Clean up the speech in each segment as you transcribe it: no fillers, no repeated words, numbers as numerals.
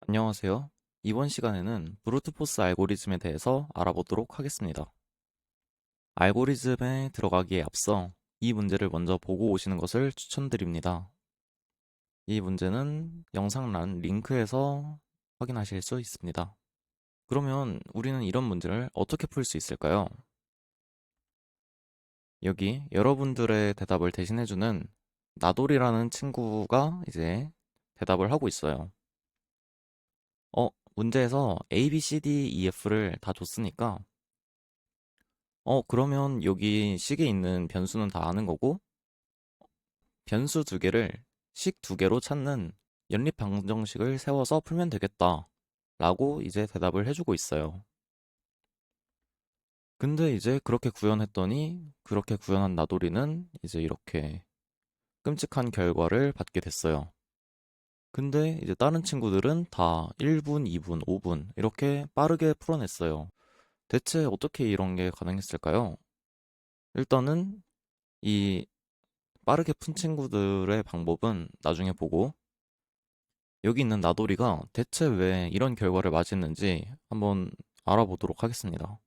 안녕하세요. 이번 시간에는 브루트포스 알고리즘에 대해서 알아보도록 하겠습니다. 알고리즘에 들어가기에 앞서 이 문제를 먼저 보고 오시는 것을 추천드립니다. 이 문제는 영상란 링크에서 확인하실 수 있습니다. 그러면 우리는 이런 문제를 어떻게 풀 수 있을까요? 여기 여러분들의 대답을 대신해주는 나돌이라는 친구가 이제 대답을 하고 있어요. 문제에서 A, B, C, D, E, F를 다 줬으니까 그러면 여기 식에 있는 변수는 다 아는 거고, 변수 두 개를 식 두 개로 찾는 연립 방정식을 세워서 풀면 되겠다. 라고 이제 대답을 해주고 있어요. 근데 이제 그렇게 구현했더니, 그렇게 구현한 나돌이는 이제 이렇게 끔찍한 결과를 받게 됐어요. 근데 이제 다른 친구들은 다 1분, 2분, 5분 이렇게 빠르게 풀어냈어요. 대체 어떻게 이런 게 가능했을까요? 일단은 이 빠르게 푼 친구들의 방법은 나중에 보고 여기 있는 나돌이가 대체 왜 이런 결과를 맞았는지 한번 알아보도록 하겠습니다.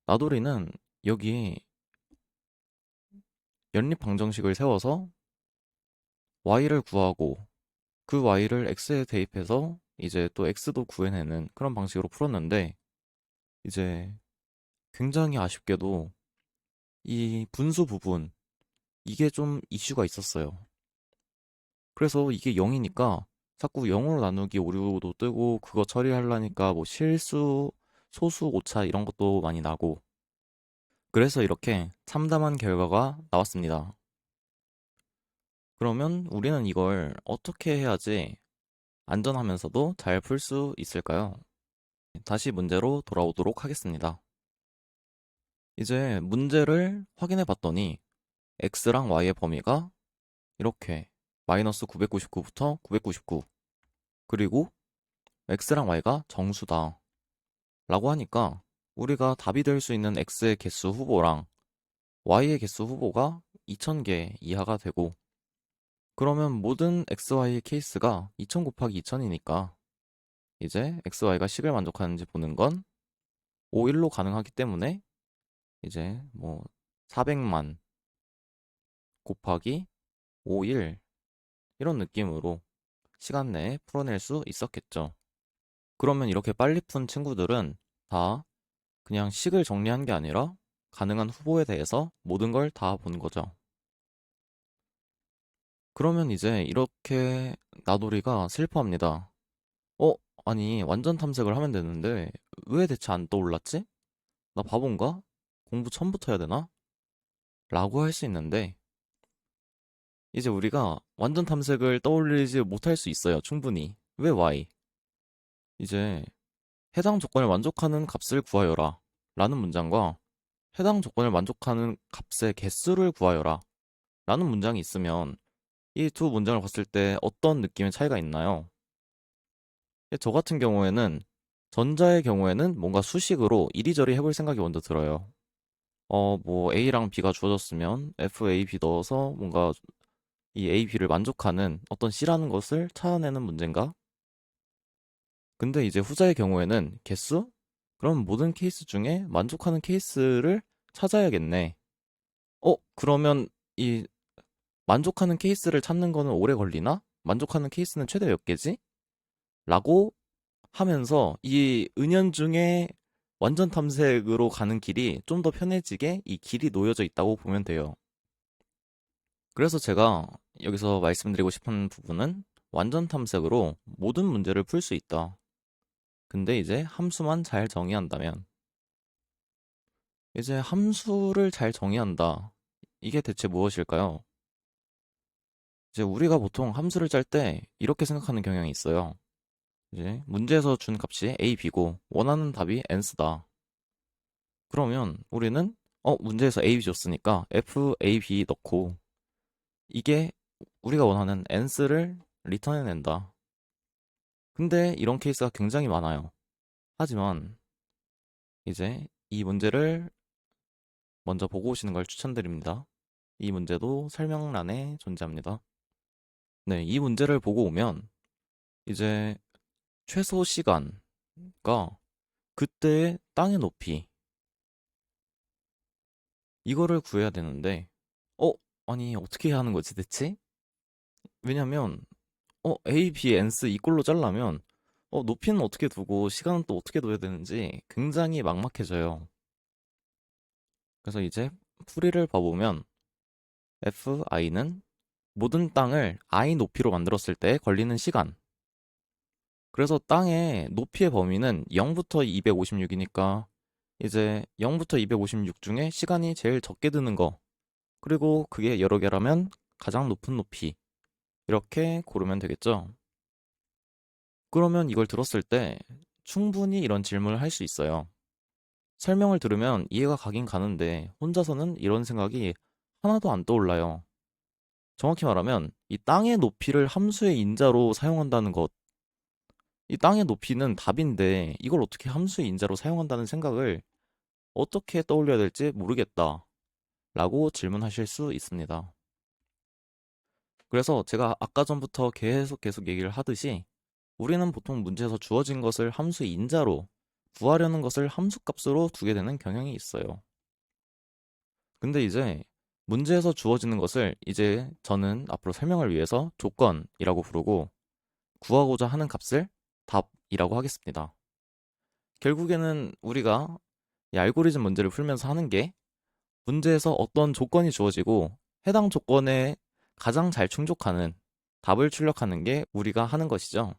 나돌이는 여기 연립 방정식을 세워서 y를 구하고 그 y를 x에 대입해서 이제 또 x도 구해내는 그런 방식으로 풀었는데 이제 굉장히 아쉽게도 이 분수 부분 이게 좀 이슈가 있었어요. 그래서 이게 0이니까 자꾸 0으로 나누기 오류도 뜨고 그거 처리하려니까 뭐 실수, 소수, 오차 이런 것도 많이 나고 그래서 이렇게 참담한 결과가 나왔습니다. 그러면 우리는 이걸 어떻게 해야지 안전하면서도 잘 풀 수 있을까요? 다시 문제로 돌아오도록 하겠습니다. 이제 문제를 확인해 봤더니 x랑 y의 범위가 이렇게 마이너스 999부터 999 그리고 x랑 y가 정수다 라고 하니까 우리가 답이 될 수 있는 x의 개수 후보랑 y의 개수 후보가 2000개 이하가 되고 그러면 모든 xy의 케이스가 2000 곱하기 2000이니까 이제 xy가 식을 만족하는지 보는 건 5, 1로 가능하기 때문에 이제 뭐 400만 곱하기 5, 1 이런 느낌으로 시간 내에 풀어낼 수 있었겠죠. 그러면 이렇게 빨리 푼 친구들은 다 그냥 식을 정리한 게 아니라 가능한 후보에 대해서 모든 걸 다 본 거죠. 그러면 이제 이렇게 나돌이가 슬퍼합니다. 어, 아니, 완전 탐색을 하면 되는데, 왜 대체 안 떠올랐지? 나 바본가? 공부 처음부터 해야 되나? 라고 할 수 있는데, 이제 우리가 완전 탐색을 떠올리지 못할 수 있어요, 충분히. 왜 Y? 이제, 해당 조건을 만족하는 값을 구하여라. 라는 문장과, 해당 조건을 만족하는 값의 개수를 구하여라. 라는 문장이 있으면, 이 두 문장을 봤을 때 어떤 느낌의 차이가 있나요? 저 같은 경우에는 전자의 경우에는 뭔가 수식으로 이리저리 해볼 생각이 먼저 들어요. 뭐 A랑 B가 주어졌으면 F, A, B 넣어서 뭔가 이 A, B를 만족하는 어떤 C라는 것을 찾아내는 문제인가? 근데 이제 후자의 경우에는 개수? 그럼 모든 케이스 중에 만족하는 케이스를 찾아야겠네. 그러면 이 만족하는 케이스를 찾는 거는 오래 걸리나? 만족하는 케이스는 최대 몇 개지? 라고 하면서 이 은연중에 완전 탐색으로 가는 길이 좀 더 편해지게 이 길이 놓여져 있다고 보면 돼요. 그래서 제가 여기서 말씀드리고 싶은 부분은 완전 탐색으로 모든 문제를 풀 수 있다. 근데 이제 함수만 잘 정의한다면 이제 함수를 잘 정의한다. 이게 대체 무엇일까요? 이제 우리가 보통 함수를 짤 때 이렇게 생각하는 경향이 있어요. 이제 문제에서 준 값이 a, b고 원하는 답이 n스다. 그러면 우리는 문제에서 a, b 줬으니까 f, a, b 넣고 이게 우리가 원하는 n스를 리턴해낸다. 근데 이런 케이스가 굉장히 많아요. 하지만 이제 이 문제를 먼저 보고 오시는 걸 추천드립니다. 이 문제도 설명란에 존재합니다. 네, 이 문제를 보고 오면 이제 최소 시간과 그때의 땅의 높이, 이거를 구해야 되는데, 어? 아니, 어떻게 해야 하는 거지, 대체? 왜냐면, A, B, N, C 이 꼴로 잘라면, 높이는 어떻게 두고, 시간은 또 어떻게 둬야 되는지 굉장히 막막해져요. 그래서 이제 풀이를 봐보면, FI는 모든 땅을 I 높이로 만들었을 때 걸리는 시간. 그래서 땅의 높이의 범위는 0부터 256이니까, 이제 0부터 256 중에 시간이 제일 적게 드는 거, 그리고 그게 여러 개라면 가장 높은 높이, 이렇게 고르면 되겠죠. 그러면 이걸 들었을 때 충분히 이런 질문을 할 수 있어요. 설명을 들으면 이해가 가긴 가는데 혼자서는 이런 생각이 하나도 안 떠올라요. 정확히 말하면 이 땅의 높이를 함수의 인자로 사용한다는 것, 이 땅의 높이는 답인데 이걸 어떻게 함수의 인자로 사용한다는 생각을 어떻게 떠올려야 될지 모르겠다 라고 질문하실 수 있습니다. 그래서 제가 아까 전부터 계속 얘기를 하듯이 우리는 보통 문제에서 주어진 것을 함수의 인자로, 구하려는 것을 함수값으로 두게 되는 경향이 있어요. 근데 이제 문제에서 주어지는 것을 이제 저는 앞으로 설명을 위해서 조건이라고 부르고, 구하고자 하는 값을 답이라고 하겠습니다. 결국에는 우리가 이 알고리즘 문제를 풀면서 하는 게, 문제에서 어떤 조건이 주어지고 해당 조건에 가장 잘 충족하는 답을 출력하는 게 우리가 하는 것이죠.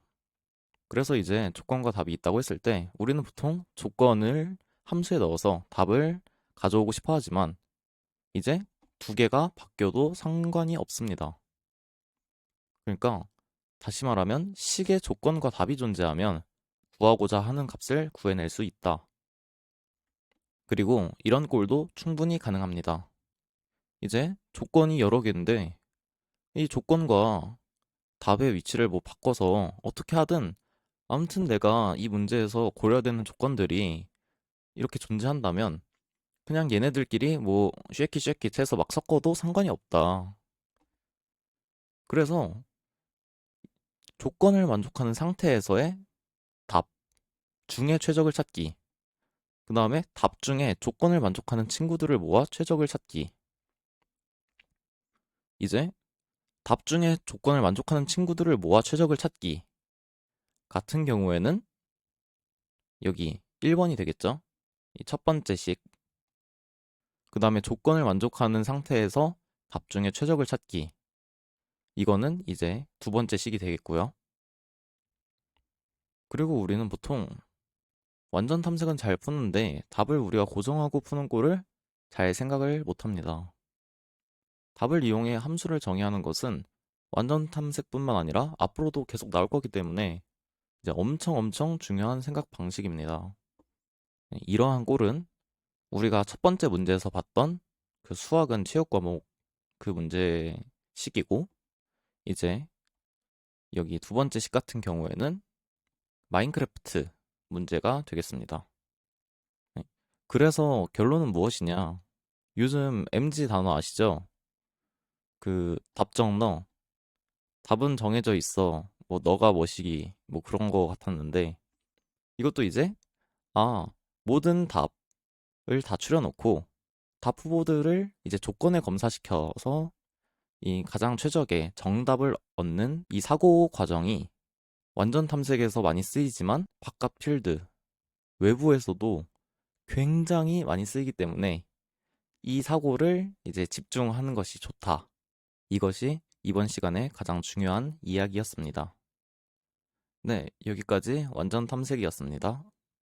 그래서 이제 조건과 답이 있다고 했을 때 우리는 보통 조건을 함수에 넣어서 답을 가져오고 싶어 하지만, 이제 두 개가 바뀌어도 상관이 없습니다. 그러니까 다시 말하면 식의 조건과 답이 존재하면 구하고자 하는 값을 구해낼 수 있다. 그리고 이런 꼴도 충분히 가능합니다. 이제 조건이 여러 개인데 이 조건과 답의 위치를 뭐 바꿔서 어떻게 하든, 아무튼 내가 이 문제에서 고려되는 조건들이 이렇게 존재한다면 그냥 얘네들끼리 뭐 쉐킷 해서 막 섞어도 상관이 없다. 그래서 조건을 만족하는 상태에서의 답 중에 최적을 찾기, 그 다음에 답 중에 조건을 만족하는 친구들을 모아 최적을 찾기. 이제 답 중에 조건을 만족하는 친구들을 모아 최적을 찾기 같은 경우에는 여기 1번이 되겠죠? 이 첫 번째 식. 그 다음에 조건을 만족하는 상태에서 답 중에 최적을 찾기. 이거는 이제 두 번째 식이 되겠고요. 그리고 우리는 보통 완전 탐색은 잘 푸는데 답을 우리가 고정하고 푸는 꼴을 잘 생각을 못 합니다. 답을 이용해 함수를 정의하는 것은 완전 탐색뿐만 아니라 앞으로도 계속 나올 거기 때문에 이제 엄청 중요한 생각 방식입니다. 이러한 꼴은 우리가 첫 번째 문제에서 봤던 그 수학은 체육 과목 그 문제식이고, 이제 여기 두 번째 식 같은 경우에는 마인크래프트 문제가 되겠습니다. 네. 그래서 결론은 무엇이냐? 요즘 MG 단어 아시죠? 그 답정 너, 답은 정해져 있어. 뭐 너가 뭐시기 뭐 그런 거 같았는데, 이것도 이제 모든 답을 다 추려놓고 답 후보들을 이제 조건에 검사시켜서 이 가장 최적의 정답을 얻는 이 사고 과정이 완전 탐색에서 많이 쓰이지만 바깥 필드, 외부에서도 굉장히 많이 쓰이기 때문에 이 사고를 이제 집중하는 것이 좋다. 이것이 이번 시간의 가장 중요한 이야기였습니다. 네, 여기까지 완전 탐색이었습니다.